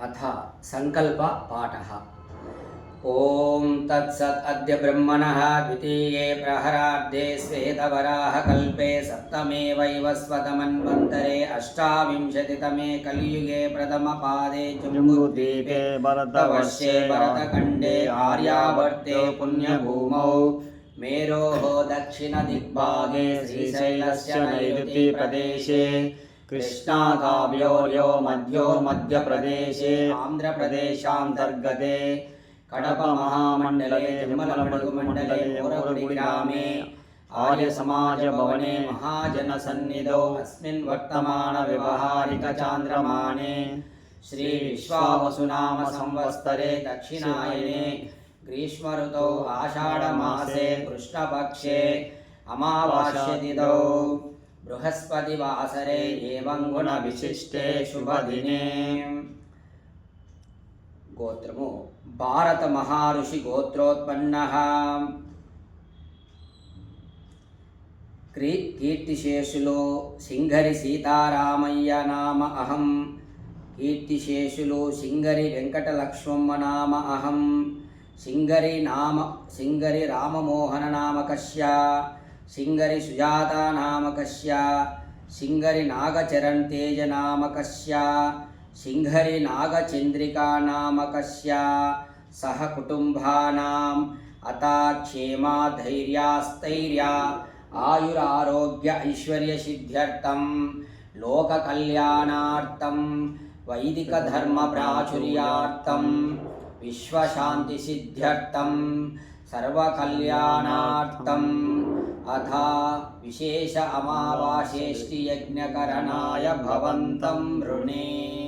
अथ संकल्प पाठः। ओम तत्सत् अद्य ब्रह्मणः द्वितीये प्रहरार्धे श्वेतवराहकल्पे सप्तमे वैवस्वतमन्वन्तरे अष्टाविंशतितमे कलियुगे प्रथमपादे जम्बूद्वीपे भरतवर्षे भरतखण्डे आर्यावर्ते पुण्यभूमौ मेरोः दक्षिणदिग्भागे श्रीशैलस्य नैऋतिप्रदेशे कृष्णाकाव्योर्यो मध्योर्मध्यप्रदेशे आन्ध्रप्रदेशान्तर्गते कड़प महामण्डले तिरुमलमडुगुमण्डले मोरगुडिग्रामे आर्यसमाजभवने महाजनसन्निधौ अस्मिन् वर्तमानव्यवहारिकचान्द्रमाने श्रीविश्वावसुनाम संवत्सरे दक्षिणायने ग्रीष्मऋतौ आषाढमासे कृष्णपक्षे अमावास्यतिथौ बृहस्पतिवासरे एवं गुण विशिष्टे शुभदिने। गोत्रमु भारत महाऋषि गोत्रोत्पन्नः। कीर्तिशेषुलो सिंगरि सीतारामय्य नाम अहं। कीर्तिशेषुलो सिंगरि वेंकटलक्ष्मम्म नाम अहं। सिंगरि राममोहन नामकस्य। सिंगरि सुजाता नामकस्य। सिंगरि नागचरण तेज नामकस्य। सिंगरि नागचंद्रिका नामकस्य सह कुटुंबानां अता क्षेमा धैर्यास्तैर्या आयुरारोग्य ऐश्वर्य सिद्ध्यर्थं लोक कल्याणार्थं वैदिक धर्म प्राचुर्यार्थं विश्व शांति सिद्ध्यर्थं सर्व कल्याणार्थं अथा विशेष अमावास्येष्टि यज्ञकरणाय भवन्तं ऋणे।